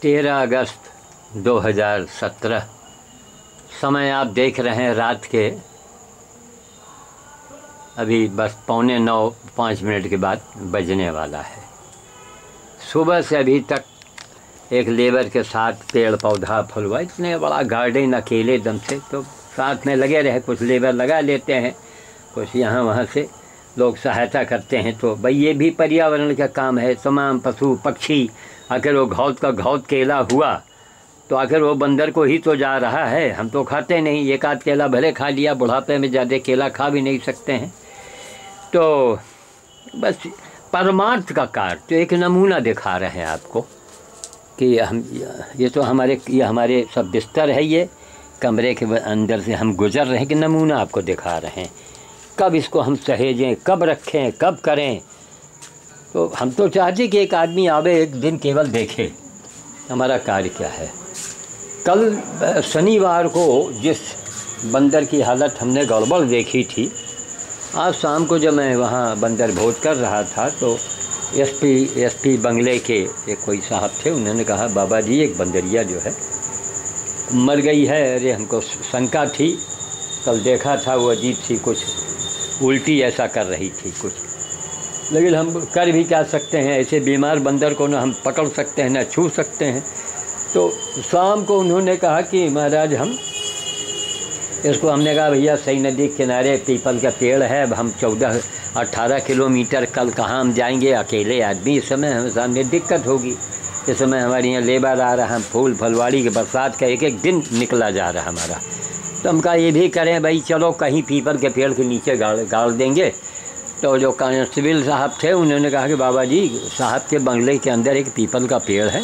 13 अगस्त 2017। समय आप देख रहे हैं रात के अभी बस 8:45 5 मिनट के बाद बजने वाला है। सुबह से अभी तक एक लेबर के साथ पेड़ पौधा फुलवा, इतने बड़ा गार्डन अकेले दम से तो साथ में लगे रहे। कुछ लेबर लगा लेते हैं, कुछ यहाँ वहाँ से लोग सहायता करते हैं। तो भाई ये भी पर्यावरण का काम है। तमाम पशु पक्षी, आखिर वो घौद का घौद केला हुआ तो आखिर वो बंदर को ही तो जा रहा है। हम तो खाते नहीं, एक आध केला भले खा लिया, बुढ़ापे में ज़्यादा केला खा भी नहीं सकते हैं। तो बस परमार्थ का कार्य तो एक नमूना दिखा रहे हैं आपको कि हम ये तो हमारे सब बिस्तर है, ये कमरे के अंदर से हम गुजर रहे हैं कि नमूना आपको दिखा रहे हैं। कब इसको हम सहेजें, कब रखें, कब करें। तो हम तो चाहते कि एक आदमी आवे, एक दिन केवल देखे हमारा कार्य क्या है। कल शनिवार को जिस बंदर की हालत हमने गड़बड़ देखी थी, आज शाम को जब मैं वहाँ बंदर भोज कर रहा था तो एसपी बंगले के एक कोई साहब थे, उन्होंने कहा बाबा जी एक बंदरिया जो है मर गई है। अरे हमको शंका थी, कल देखा था वो अजीब सी कुछ उल्टी ऐसा कर रही थी कुछ, लेकिन हम कर भी क्या सकते हैं। ऐसे बीमार बंदर को ना हम पकड़ सकते हैं ना छू सकते हैं। तो शाम को उन्होंने कहा कि महाराज हमने कहा भैया सही नदी के किनारे पीपल का पेड़ है, अब हम 14-18 किलोमीटर कल कहाँ हम जाएंगे अकेले आदमी। इस समय हमें सामने दिक्कत होगी। इस समय हमारे यहाँ लेबर आ रहा, हम फूल फलवाड़ी के बरसात का एक दिन निकला जा रहा हमारा। तो हम कहा ये भी करें भाई, चलो कहीं पीपल के पेड़ के नीचे गाड़ देंगे। तो जो कांस्टेबल साहब थे उन्होंने कहा कि बाबा जी साहब के बंगले के अंदर एक पीपल का पेड़ है,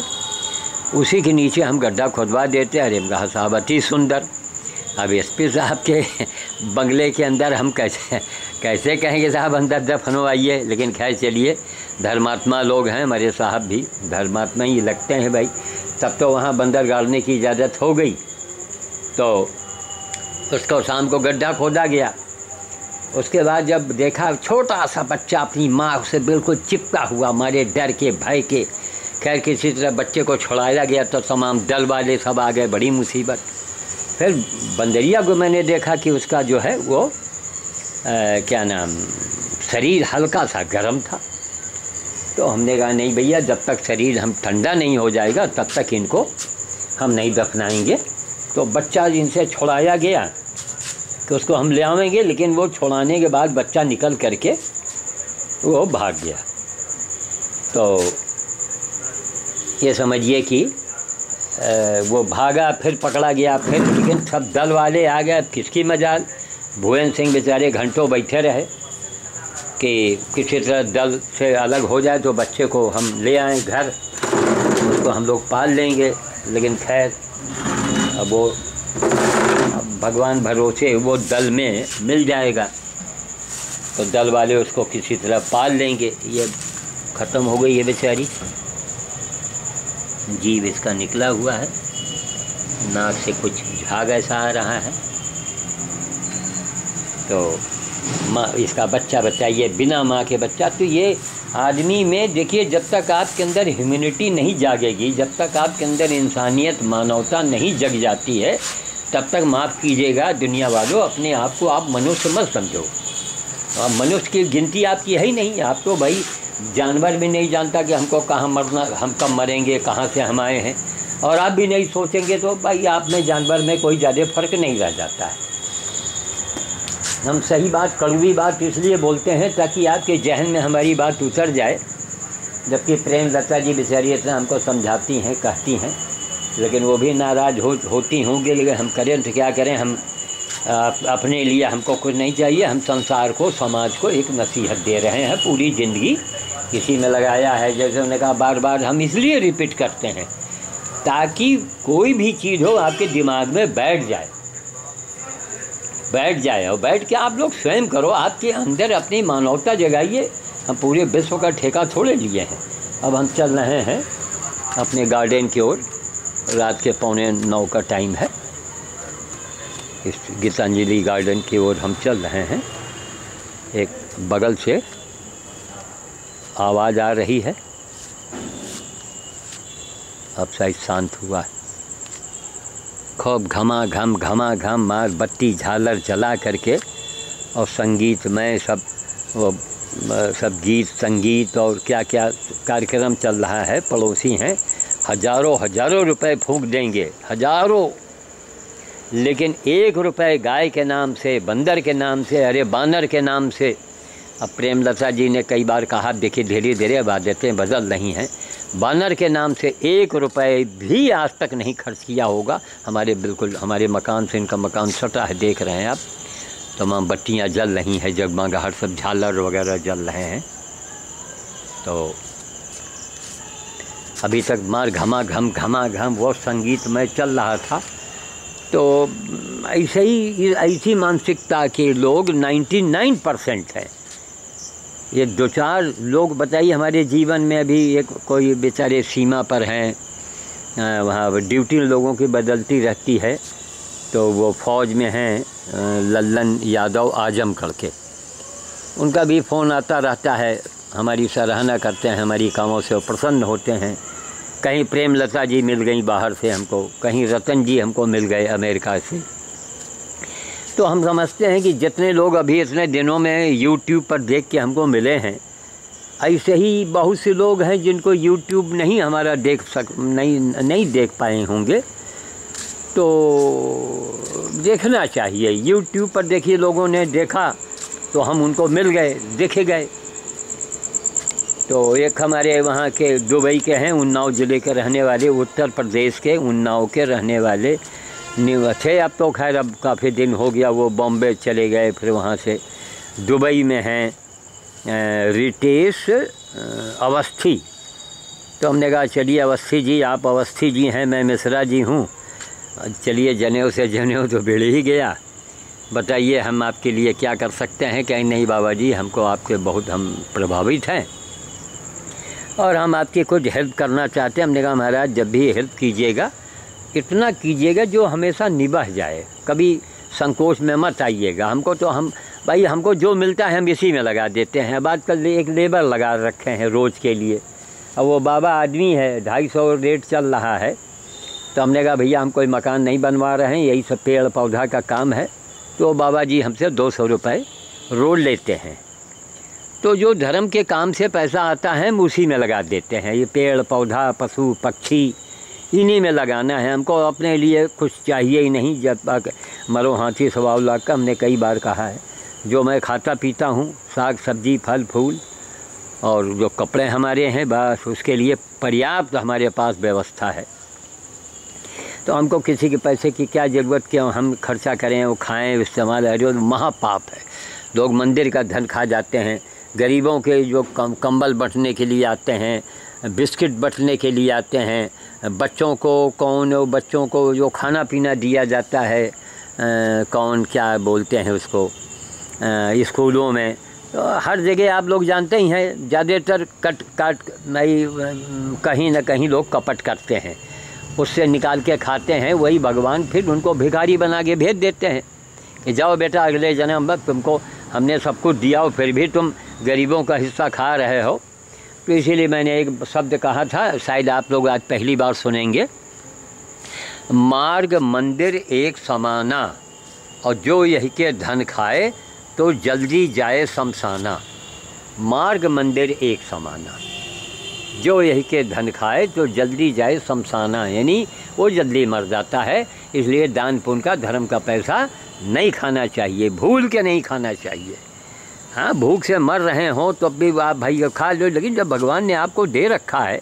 उसी के नीचे हम गड्ढा खुदवा देते हैं। अरे हम कहा साहब अति सुंदर। अब एसपी साहब के बंगले के अंदर हम कैसे कहेंगे साहब अंदर दफनवाइए। लेकिन खैर चलिए, धर्मात्मा लोग हैं, हमारे साहब भी धर्मात्मा ही लगते हैं भाई। तब तो वहाँ बंदर गाड़ने की इजाज़त हो गई। तो उसको शाम को गड्ढा खोदा गया। उसके बाद जब देखा छोटा सा बच्चा अपनी माँ से बिल्कुल चिपका हुआ, मारे डर के भय के। खैर किसी तरह बच्चे को छुड़ाया गया तो तमाम दल वाले सब आ गए, बड़ी मुसीबत। फिर बंदरिया को मैंने देखा कि उसका जो है वो शरीर हल्का सा गर्म था। तो हमने कहा नहीं भैया, जब तक शरीर हम ठंडा नहीं हो जाएगा तब तक इनको हम नहीं दफनाएंगे। तो बच्चा जिनसे छुड़ाया गया कि उसको हम ले आवेंगे, लेकिन वो छुड़ाने के बाद बच्चा निकल करके वो भाग गया। तो ये समझिए कि वो भागा, फिर पकड़ा गया, फिर लेकिन सब दल वाले आ गए। किसकी मजाल, भुवन सिंह बेचारे घंटों बैठे रहे कि किसी तरह दल से अलग हो जाए तो बच्चे को हम ले आएँ घर, उसको हम लोग पाल लेंगे। लेकिन खैर अब वो भगवान भरोसे वो दल में मिल जाएगा तो दल वाले उसको किसी तरह पाल लेंगे। ये ख़त्म हो गई है बेचारी, जीव इसका निकला हुआ है, नाक से कुछ झाग ऐसा आ रहा है। तो माँ इसका बच्चा ये बिना माँ के बच्चा। तो ये आदमी में देखिए, जब तक आपके अंदर ह्यूमैनिटी नहीं जागेगी, जब तक आपके अंदर इंसानियत मानवता नहीं जग जाती है, तब तक माफ़ कीजिएगा दुनिया वालों, अपने आप को आप मनुष्य मत समझो। आप मनुष्य की गिनती आपकी है ही नहीं। आप तो भाई जानवर भी नहीं जानता कि हमको कहाँ मरना, हम कब मरेंगे, कहाँ से हम आए हैं। और आप भी नहीं सोचेंगे तो भाई आप में जानवर में कोई ज़्यादा फर्क नहीं रह जाता है। हम सही बात, कड़वी बात इसलिए बोलते हैं ताकि आपके जहन में हमारी बात उतर जाए। जबकि प्रेमलता जी बेचारी इतना हमको समझाती हैं, कहती हैं, लेकिन वो भी नाराज़ होती होंगी। लेकिन हम करें तो क्या करें, हम अपने लिए हमको कुछ नहीं चाहिए। हम संसार को, समाज को एक नसीहत दे रहे हैं, पूरी ज़िंदगी किसी में लगाया है। जैसे उन्होंने कहा बार बार हम इसलिए रिपीट करते हैं ताकि कोई भी चीज़ हो आपके दिमाग में बैठ जाए और बैठ के आप लोग स्वयं करो, आपके अंदर अपनी मानवता जगाइए। हम पूरे विश्व का ठेका थोड़े लिए हैं। अब हम चल रहे हैं अपने गार्डन की ओर, रात के 8:45 का टाइम है। इस गीतांजलि गार्डन की ओर हम चल रहे हैं। एक बगल से आवाज़ आ रही है, अब शायद शांत हुआ है। खूब घमा घम मार बत्ती झालर जला करके और संगीतमय सब गीत संगीत और क्या क्या कार्यक्रम चल रहा है। पड़ोसी हैं, हजारों रुपए फूंक देंगे, हजारों, लेकिन 1 रुपए गाय के नाम से, बंदर के नाम से, अरे बानर के नाम से। अब प्रेमलता जी ने कई बार कहा, देखिए धीरे धीरे आदतें बदल रही हैं। बानर के नाम से 1 रुपए भी आज तक नहीं खर्च किया होगा। हमारे मकान से इनका मकान सटा है, देख रहे हैं आप। तमाम बत्तियां जल रही हैं, जगमगाहट, सब झालर वगैरह जल रहे हैं। तो अभी तक मार घमा घम वो संगीत में चल रहा था। तो ऐसी मानसिकता के लोग 99% हैं। ये 2-4 लोग बताइए हमारे जीवन में अभी एक कोई बेचारे सीमा पर हैं, वहाँ ड्यूटी लोगों की बदलती रहती है। तो वो फ़ौज में हैं, लल्लन यादव आजमगढ़ के, उनका भी फ़ोन आता रहता है, हमारी सराहना करते हैं, हमारी कामों से प्रसन्न होते हैं। कहीं प्रेमलता जी मिल गई बाहर से हमको, कहीं रतन जी हमको मिल गए अमेरिका से। तो हम समझते हैं कि जितने लोग अभी इतने दिनों में यूट्यूब पर देख के हमको मिले हैं, ऐसे ही बहुत से लोग हैं जिनको यूट्यूब नहीं हमारा नहीं देख पाए होंगे। तो देखना चाहिए, यूट्यूब पर देखिए लोगों ने देखा तो हम उनको मिल गए, देखे गए। तो एक हमारे वहाँ के दुबई के हैं, उन्नाव ज़िले के रहने वाले, उत्तर प्रदेश के उन्नाव के रहने वाले थे। अब तो खैर अब काफ़ी दिन हो गया, वो बॉम्बे चले गए, फिर वहाँ से दुबई में हैं रितेश अवस्थी। तो हमने कहा चलिए अवस्थी जी, आप अवस्थी जी हैं, मैं मिश्रा जी हूँ, चलिए जनेऊ से जनेऊ तो भिड़ ही गया। बताइए हम आपके लिए क्या कर सकते हैं। कहीं नहीं बाबा जी, हमको आपके बहुत हम प्रभावित हैं और हम आपकी कुछ हेल्प करना चाहते हैं। हमने कहा महाराज जब भी हेल्प कीजिएगा इतना कीजिएगा जो हमेशा निभा जाए, कभी संकोच में मत आइएगा। हमको जो मिलता है हम इसी में लगा देते हैं। अब आजकल एक लेबर लगा रखे हैं रोज़ के लिए, अब वो बाबा आदमी है, 250 रेट चल रहा है। तो हमने कहा भैया हम कोई मकान नहीं बनवा रहे हैं, यही सब पेड़ पौधा का काम है। तो बाबा जी हमसे 200 रुपये रोज लेते हैं। तो जो धर्म के काम से पैसा आता है हम उसी में लगा देते हैं। ये पेड़ पौधा पशु पक्षी इन्हीं में लगाना है, हमको अपने लिए कुछ चाहिए ही नहीं। जब तक मरो हाथी सवाल लाख का हमने कई बार कहा है। जो मैं खाता पीता हूँ, साग सब्जी फल फूल और जो कपड़े हमारे हैं, बस उसके लिए पर्याप्त हमारे पास व्यवस्था है। तो हमको किसी के पैसे की क्या ज़रूरत, क्यों हम खर्चा करें, वो खाएं इस्तेमाल, अरे महापाप है। लोग मंदिर का धन खा जाते हैं, गरीबों के जो कंबल बंटने के लिए आते हैं, बिस्किट बंटने के लिए आते हैं, बच्चों को जो खाना पीना दिया जाता है, कौन क्या बोलते हैं उसको, स्कूलों में, तो हर जगह आप लोग जानते ही हैं ज़्यादातर कहीं ना कहीं लोग कपट करते हैं, उससे निकाल के खाते हैं। वही भगवान फिर उनको भिखारी बना के भेज देते हैं कि जाओ बेटा अगले जन्म में तुमको हमने सब कुछ दिया हो फिर भी तुम गरीबों का हिस्सा खा रहे हो। तो इसीलिए मैंने एक शब्द कहा था, शायद आप लोग आज पहली बार सुनेंगे, मार्ग मंदिर एक समाना और जो यही के धन खाए तो जल्दी जाए शमशाना। मार्ग मंदिर एक समाना, जो यही के धन खाए तो जल्दी जाए शमशाना, यानी वो जल्दी मर जाता है। इसलिए दान पुण्य का, धर्म का पैसा नहीं खाना चाहिए, भूल के नहीं खाना चाहिए। हाँ, भूख से मर रहे हों तो भी आप भाई खा लो, लेकिन जब भगवान ने आपको दे रखा है,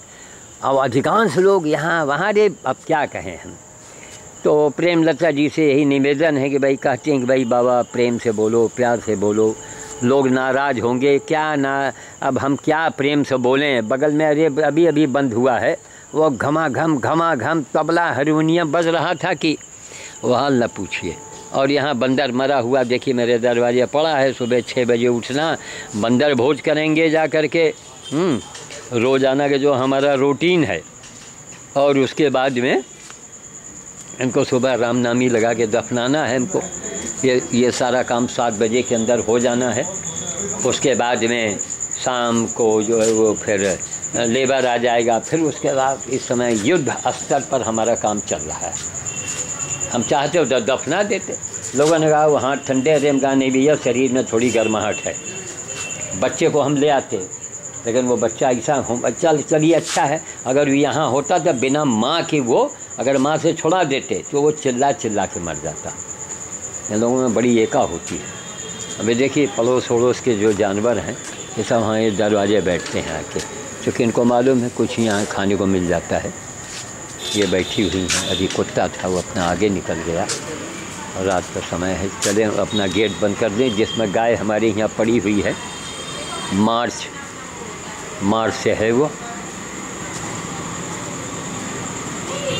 अब अधिकांश लोग यहाँ वहाँ रे, अब क्या कहें हम। तो प्रेमलता जी से यही निवेदन है कि भाई कहते हैं कि भाई बाबा प्रेम से बोलो, प्यार से बोलो, लोग नाराज़ होंगे क्या ना, अब हम क्या प्रेम से बोलें। बगल में अरे अभी बंद हुआ है, वो घमा घम तबला हारमोनियम बज रहा था कि वहाँ न पूछिए। और यहाँ बंदर मरा हुआ देखिए मेरे दरवाजे पड़ा है, सुबह 6 बजे उठना, बंदर भोज करेंगे जा कर के, रोज़ाना के जो हमारा रूटीन है। और उसके बाद में इनको सुबह रामनामी लगा के दफनाना है हमको, ये सारा काम 7 बजे के अंदर हो जाना है। उसके बाद में शाम को जो है वो फिर लेबर आ जाएगा। फिर उसके बाद इस समय युद्ध स्तर पर हमारा काम चल रहा है। हम चाहते हो तो दफना देते, लोगों ने कहा वहाँ ठंडे रेम का नहीं भैया, शरीर में थोड़ी गर्माहट है। बच्चे को हम ले आते, लेकिन वो बच्चा ऐसा चलिए अच्छा है, अगर यहाँ होता तो बिना माँ के वो अगर माँ से छुड़ा देते तो वो चिल्ला चिल्ला के मर जाता। इन लोगों में बड़ी एका होती है। अभी देखिए पड़ोस वड़ोस के जो जानवर हैं ये सब वहाँ ये दरवाजे बैठते हैं आके, क्योंकि इनको मालूम है कुछ यहाँ खाने को मिल जाता है। ये बैठी हुई हैं। अभी कुत्ता था वो अपना आगे निकल गया और रात का समय है, चले अपना गेट बंद कर दें। जिसमें गाय हमारे यहाँ पड़ी हुई है, मार्च से है वो,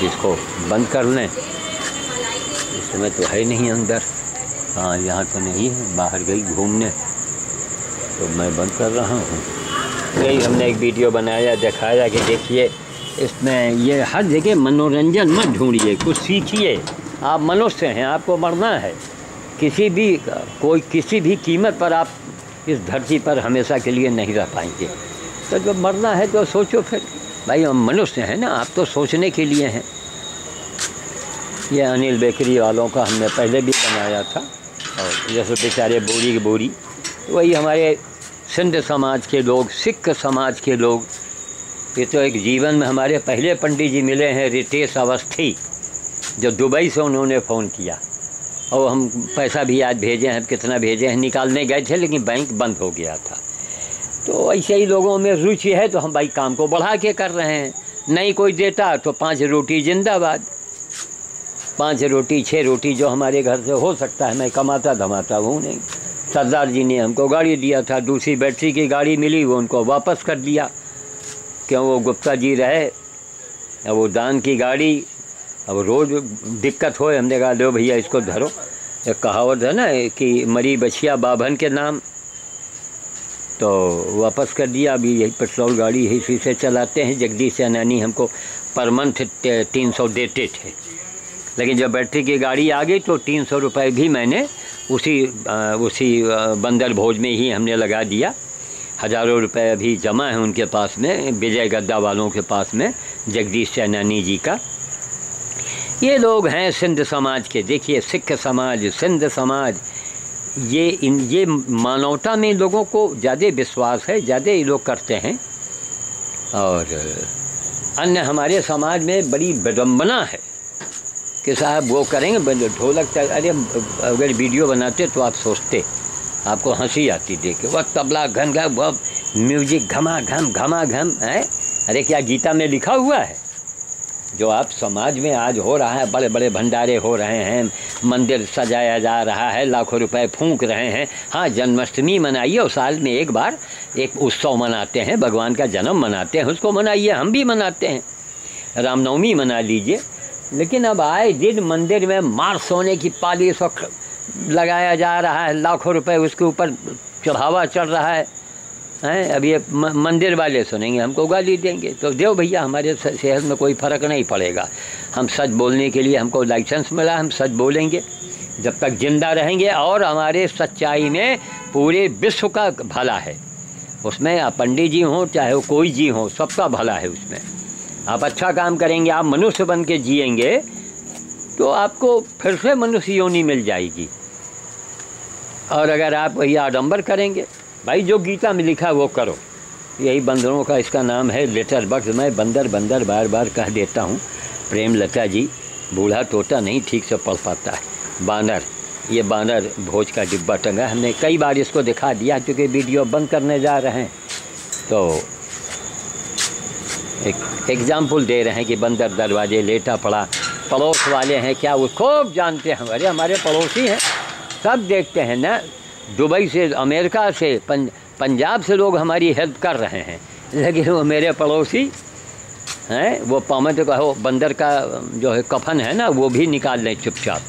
जिसको बंद कर लें। इस समय तो है नहीं अंदर, हाँ यहाँ तो नहीं है, बाहर गई घूमने, तो मैं बंद कर रहा हूँ। यही हमने एक वीडियो बनाया, दिखाया कि देखिए इसमें ये हर जगह मनोरंजन मत ढूंढिए, कुछ सीखिए। आप मनुष्य हैं, आपको मरना है। किसी भी कीमत पर आप इस धरती पर हमेशा के लिए नहीं रह पाएंगे। तो जब मरना है तो सोचो फिर, भाई हम मनुष्य हैं ना, आप तो सोचने के लिए हैं। ये अनिल बेकरी वालों का हमने पहले भी बनाया था, और जैसे बेचारे बोरी की बोरी, वही हमारे सिंध समाज के लोग, सिख समाज के लोग। ये तो एक जीवन में हमारे पहले पंडित जी मिले हैं, रितेश अवस्थी, जो दुबई से उन्होंने फ़ोन किया, और हम पैसा भी आज भेजे हैं, कितना भेजे हैं, निकालने गए थे लेकिन बैंक बंद हो गया था। तो ऐसे ही लोगों में रुचि है तो हम भाई काम को बढ़ा के कर रहे हैं। नहीं कोई देता तो 5 रोटी जिंदाबाद, 5 रोटी 6 रोटी जो हमारे घर से हो सकता है, मैं कमाता धमाता हूँ नहीं। सरदार जी ने हमको गाड़ी दिया था, दूसरी बैटरी की गाड़ी मिली, वो उनको वापस कर दिया, क्यों वो गुप्ता जी रहे। अब वो दान की गाड़ी, अब रोज़ दिक्कत हो, हमने कहा लो भैया इसको धरो। एक कहावत है ना कि मरी बछिया बाभन के नाम, तो वापस कर दिया। अभी यही पेट्रोल गाड़ी है, इसी से चलाते हैं। जगदीश सेनानी हमको पर मंथ 300 देते थे, लेकिन जब बैटरी की गाड़ी आ गई तो 300 रुपये भी मैंने उसी बंदर भोज में ही हमने लगा दिया। हज़ारों रुपए अभी जमा है उनके पास में, विजय गद्दा वालों के पास में, जगदीश सेनानी जी का। ये लोग हैं सिंध समाज के। देखिए सिख समाज, सिंध समाज, ये मानवता में लोगों को ज़्यादा विश्वास है, ज़्यादा ये लोग करते हैं। और अन्य हमारे समाज में बड़ी विडम्बना है कि साहब वो करेंगे, ढोलक। अरे अगर वीडियो बनाते तो आप सोचते, आपको हंसी आती देख के, वह तबला घन घन, वह म्यूजिक घमा घम है। अरे क्या गीता में लिखा हुआ है? जो आप समाज में आज हो रहा है, बड़े बड़े भंडारे हो रहे हैं, मंदिर सजाया जा रहा है, लाखों रुपए फूंक रहे हैं। हाँ, जन्माष्टमी मनाइए, और साल में एक बार एक उत्सव मनाते हैं, भगवान का जन्म मनाते हैं, उसको मनाइए, हम भी मनाते हैं। रामनवमी मना लीजिए। लेकिन अब आए दिन मंदिर में मार सोने की पालिश लगाया जा रहा है, लाखों रुपए उसके ऊपर चढ़ावा चढ़ रहा है। अब ये मंदिर वाले सुनेंगे, हमको गाली देंगे, तो देव भैया, हमारे सेहत में कोई फ़र्क नहीं पड़ेगा। हम सच बोलने के लिए हमको लाइसेंस मिला, हम सच बोलेंगे जब तक जिंदा रहेंगे। और हमारे सच्चाई में पूरे विश्व का भला है, उसमें आप पंडित जी हों चाहे वो कोई जी हो, सबका भला है उसमें। आप अच्छा काम करेंगे, आप मनुष्य बन के जिएंगे तो आपको फिर से मनुष्य योनि मिल जाएगी। और अगर आप वही आडंबर करेंगे, भाई जो गीता में लिखा वो करो। यही बंदरों का इसका नाम है लेटर बक्स। मैं बंदर बंदर बार बार कह देता हूँ। प्रेमलता जी, बूढ़ा तोता नहीं ठीक से पढ़ पाता है। बानर, ये बानर भोज का डिब्बा टंगा, हमने कई बार इसको दिखा दिया, क्योंकि वीडियो बंद करने जा रहे हैं तो एक एग्जाम्पल दे रहे हैं कि बंदर दरवाजे लेटा पड़ा। पड़ोस वाले हैं क्या, वो खूब जानते हैं, हमारे पड़ोसी हैं, सब देखते हैं ना। दुबई से, अमेरिका से, पंजाब से लोग हमारी हेल्प कर रहे हैं, लेकिन वो मेरे पड़ोसी हैं, वो पामत कहो बंदर का जो है कफन है ना, वो भी निकाल लें चुपचाप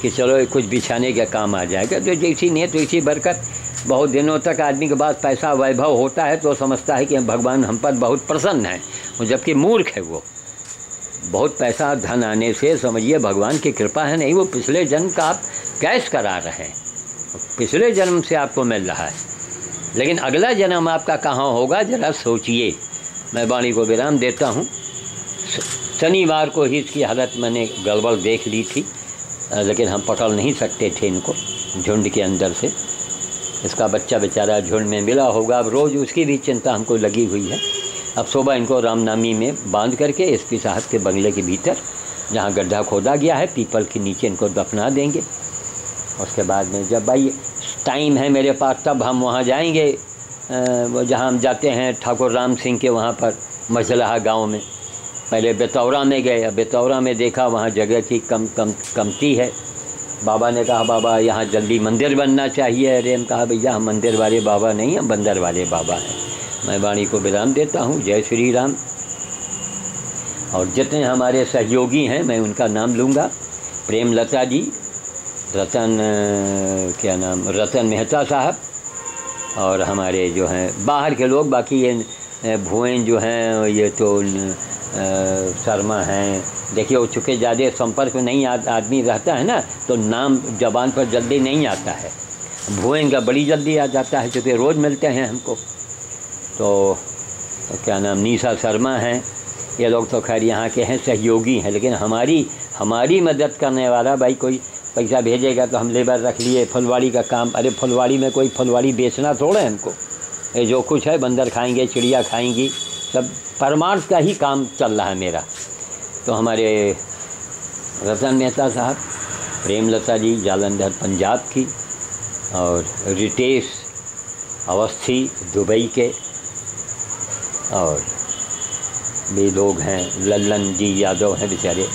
कि चलो कुछ बिछाने का काम आ जाएगा। तो जैसी नियत वैसी बरकत। बहुत दिनों तक आदमी के पास पैसा वैभव होता है तो समझता है कि भगवान हम पर बहुत प्रसन्न है, जबकि मूर्ख है वो। बहुत पैसा धन आने से समझिए भगवान की कृपा है नहीं, वो पिछले जन्म का आप कैश करा रहे हैं, पिछले जन्म से आपको मिल रहा है। लेकिन अगला जन्म आपका कहाँ होगा, ज़रा सोचिए। मैं वाणी को विराम देता हूँ। शनिवार को ही इसकी हालत मैंने गड़बड़ देख ली थी, लेकिन हम पकड़ नहीं सकते थे इनको झुंड के अंदर से। इसका बच्चा बेचारा झुंड में मिला होगा, अब रोज़ उसकी भी चिंता हमको लगी हुई है। अब सुबह इनको रामनामी में बांध करके एसपी साहब के बंगले के भीतर, जहाँ गड्ढा खोदा गया है पीपल के नीचे, इनको दफना देंगे। उसके बाद में जब भाई टाइम है मेरे पास तब हम वहाँ जाएंगे, जहाँ हम जाते हैं ठाकुर राम सिंह के वहाँ पर मझलाहा गांव में। पहले बेतौरा में गए, अब बेतौरा में देखा वहाँ जगह की कमती है। बाबा ने कहा बाबा यहाँ जल्दी मंदिर बनना चाहिए। अरे हम कहा भैया हम मंदिर वाले बाबा नहीं, हम बंदर वाले बाबा हैं। मैं वाणी को विराम देता हूँ। जय श्री राम। और जितने हमारे सहयोगी हैं मैं उनका नाम लूँगा। प्रेमलता जी, रतन मेहता साहब, और हमारे जो हैं बाहर के लोग, बाकी ये भुवन जो हैं, ये तो शर्मा हैं। देखिए वो चूँकि ज़्यादा संपर्क में नहीं आदमी रहता है ना, तो नाम ज़बान पर जल्दी नहीं आता है। भुवन का बड़ी जल्दी आ जाता है, चूँकि रोज़ मिलते हैं हमको। तो निशा शर्मा हैं, ये लोग तो खैर यहाँ के हैं, सहयोगी हैं। लेकिन हमारी मदद करने वाला भाई कोई पैसा भेजेगा तो हम लेबर रख लिए। फुलवाड़ी का काम, अरे फुलवाड़ी में कोई फुलवाड़ी बेचना थोड़ा है हमको। ये जो कुछ है बंदर खाएंगे, चिड़िया खाएंगी, सब परमार्थ का ही काम चल रहा है मेरा। तो हमारे रतन मेहता साहब, प्रेमलता जी जालंधर पंजाब की, और रितेश अवस्थी दुबई के, और भी लोग हैं, लल्लन जी यादव हैं बेचारे,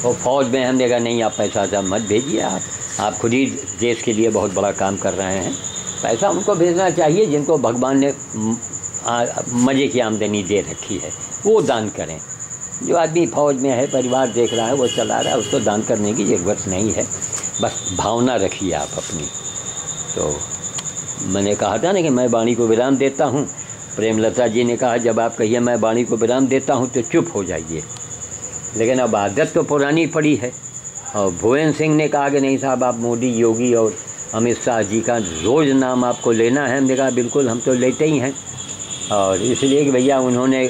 वो फौज में। हमने कहा नहीं आप पैसा मत भेजिए, आप खुद ही देश के लिए बहुत बड़ा काम कर रहे हैं। पैसा उनको भेजना चाहिए जिनको भगवान ने मज़े की आमदनी दे रखी है, वो दान करें। जो आदमी फौज में है, परिवार देख रहा है, वो चला रहा है, उसको दान करने की ज़रूरत नहीं है। बस भावना रखिए आप अपनी। तो मैंने कहा था ना कि मैं वाणी को विराम देता हूँ। प्रेमलता जी ने कहा जब आप कहिए मैं वाणी को विराम देता हूँ तो चुप हो जाइए, लेकिन अब आदत तो पुरानी पड़ी है। और भुवन सिंह ने कहा कि नहीं साहब आप मोदी, योगी और अमित शाह जी का रोज़ नाम आपको लेना है। हमने कहा बिल्कुल हम तो लेते ही हैं, और इसलिए कि भैया उन्होंने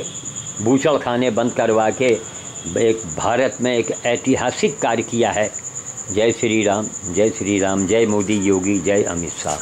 बूचड़ खाने बंद करवा के एक भारत में एक ऐतिहासिक कार्य किया है। जय श्री राम, जय श्री राम, जय मोदी, योगी, जय अमित शाह।